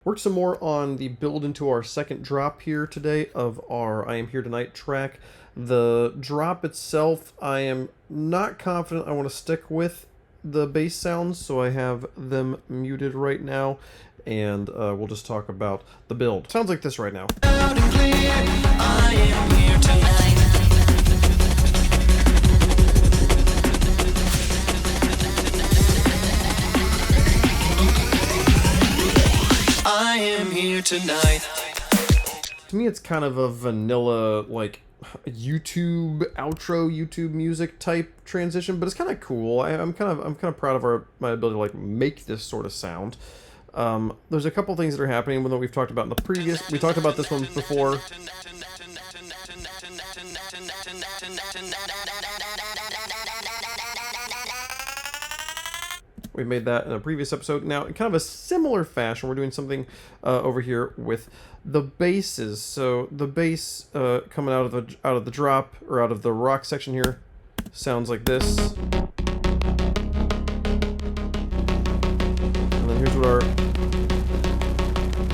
Worked some more on the build into our second drop here today of our I Am Here Tonight track. The drop itself, I am not confident I want to stick with the bass sounds, so I have them muted right now, and we'll just talk about the build. Sounds like this right now. Loud and clear, I am here tonight. I am here tonight. To me, it's kind of a vanilla, like, YouTube outro, YouTube music type transition, but it's kind of cool. I'm kind of proud of my ability to like make this sort of sound. There's a couple things that are happening, even though we've talked about in the previous. We talked about this one before. We made that in a previous episode. Now, in kind of a similar fashion, we're doing something over here with the basses. So the bass coming out of the drop, or out of the rock section here, sounds like this. And then here's what our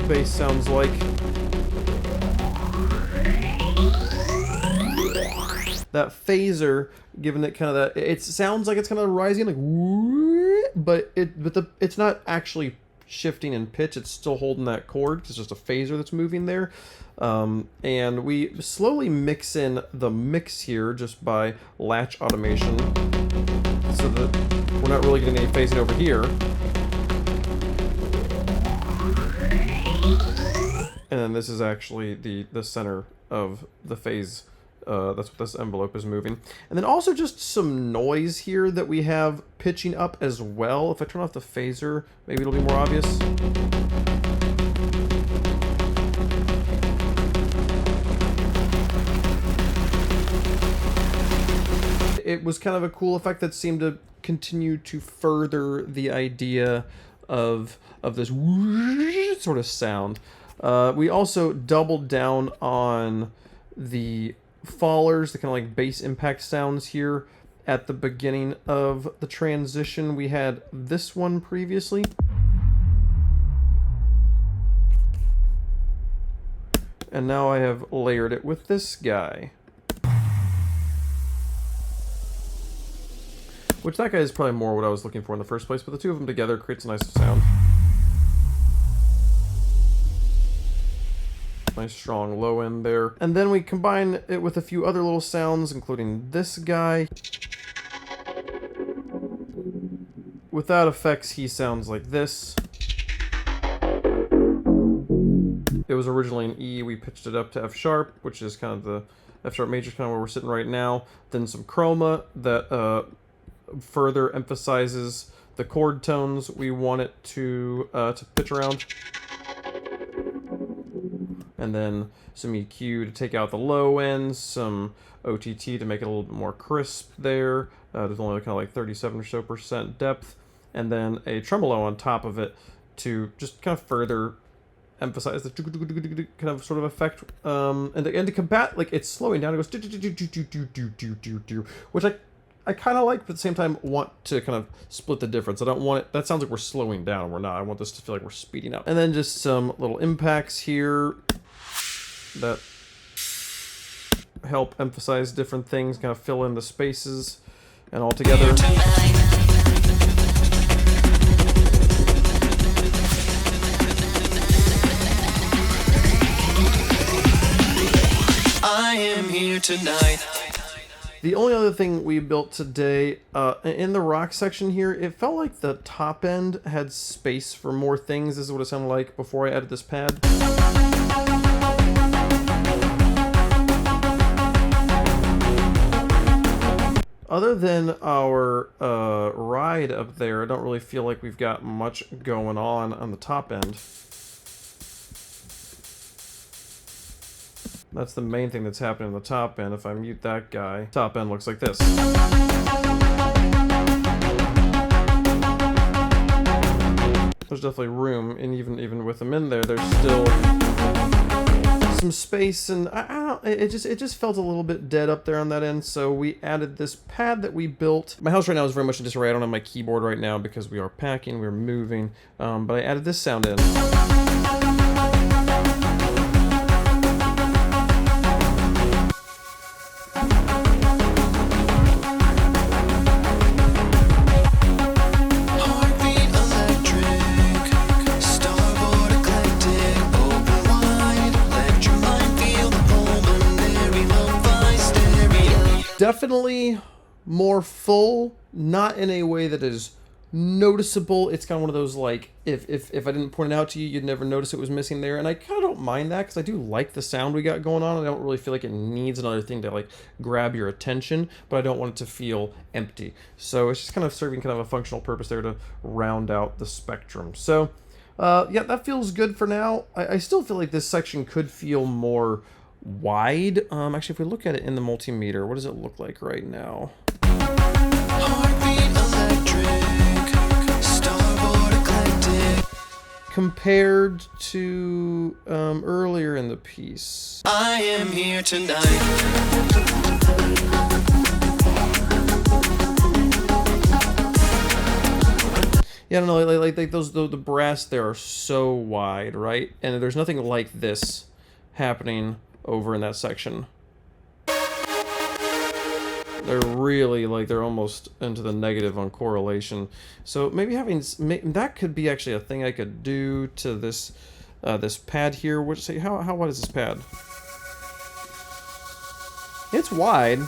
bass sounds like. That phaser, giving it kind of that, it sounds like it's kind of rising, like woo, but it's not actually shifting in pitch. It's still holding that chord. It's just a phaser that's moving there. And we slowly mix in the mix here just by latch automation, so that we're not really getting any phasing over here. And then this is actually the center of the phase. That's what this envelope is moving. And then also just some noise here that we have pitching up as well. If I turn off the phaser, maybe it'll be more obvious. It was kind of a cool effect that seemed to continue to further the idea of this sort of sound. We also doubled down on the fallers, the kind of like bass impact sounds here at the beginning of the transition. We had this one previously. And now I have layered it with this guy. Which that guy is probably more what I was looking for in the first place, but the two of them together creates a nice sound. Nice strong low end there. And then we combine it with a few other little sounds, including this guy. Without effects, he sounds like this. It was originally an E. We pitched it up to F sharp, which is kind of the F sharp major, kind of where we're sitting right now. Then some chroma that further emphasizes the chord tones we want it to pitch around. And then some EQ to take out the low ends, some OTT to make it a little bit more crisp there. There's only kind of like 37% or so depth. And then a tremolo on top of it to just kind of further emphasize the kind of sort of effect. And to combat, like, it's slowing down. It goes which I kind of like, but at the same time want to kind of split the difference. I don't want it, that sounds like we're slowing down. We're not. I want this to feel like we're speeding up. And then just some little impacts here that help emphasize different things, kind of fill in the spaces, and all together. I am here tonight. The only other thing we built today, in the rock section here, it felt like the top end had space for more things. This is what it sounded like before I added this pad. Other than our ride up there, I don't really feel like we've got much going on the top end. That's the main thing that's happening in the top end. If I mute that guy, top end looks like this. There's definitely room, and even with them in there, there's still some space, and I no, it just felt a little bit dead up there on that end. So we added this pad that we built. My house right now is very much in disarray. I don't have my keyboard right now because we are packing, we're moving. But I added this sound in. Heartbeat electric, starboard eclectic, open wide, let your mind feel the pulmonary lo-fi stereo. Definitely more full, not in a way that is noticeable. It's kind of one of those, like, if I didn't point it out to you, you'd never notice it was missing there. And I kind of don't mind that because I do like the sound we got going on. I don't really feel like it needs another thing to like grab your attention, but I don't want it to feel empty. So it's just kind of serving kind of a functional purpose there to round out the spectrum. So yeah, that feels good for now. I still feel like this section could feel more wide. Actually, if we look at it in the multimeter, what does it look like right now? Heartbeat electric, starboard eclectic. Compared to earlier in the piece. I am here tonight. Yeah, I don't know, like those the brass there are so wide, right? And there's nothing like this happening over in that section. They're really, like, they're almost into the negative on correlation. So maybe having that could be actually a thing I could do to this this pad here. Which, say, how wide is this pad? It's wide.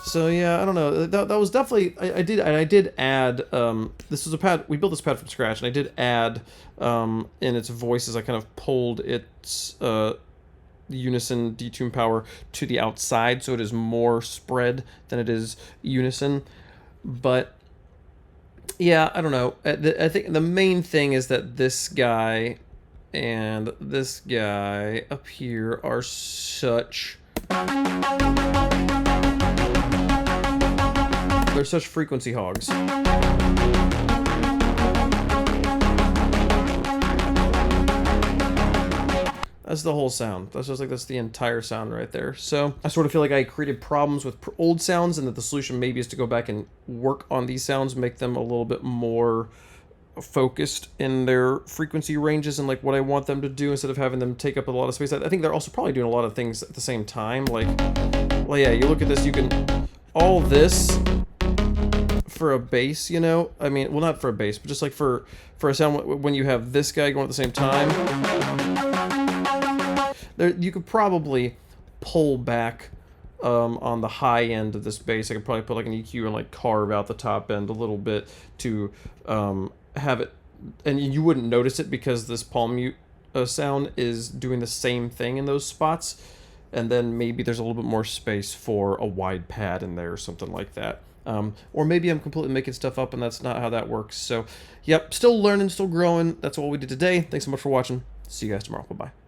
So yeah, I don't know. That was definitely I did add. This was a pad. We built this pad from scratch, and I did add in its voices. I kind of pulled its unison detune power to the outside, so it is more spread than it is unison. But yeah, I don't know. I think the main thing is that this guy and this guy up here are such. They're such frequency hogs. That's the whole sound. That's just like, that's the entire sound right there. So I sort of feel like I created problems with old sounds, and that the solution maybe is to go back and work on these sounds, make them a little bit more focused in their frequency ranges and like what I want them to do, instead of having them take up a lot of space. I think they're also probably doing a lot of things at the same time. Like, well, yeah, you look at this, you can, all this for a bass, you know, I mean, well, not for a bass, but just like for a sound, when you have this guy going at the same time, there, you could probably pull back on the high end of this bass. I could probably put like an EQ and like carve out the top end a little bit to have it, and you wouldn't notice it because this palm mute sound is doing the same thing in those spots. And then maybe there's a little bit more space for a wide pad in there or something like that. Or maybe I'm completely making stuff up and that's not how that works. So, yep, still learning, still growing. That's all we did today. Thanks so much for watching. See you guys tomorrow. Bye-bye.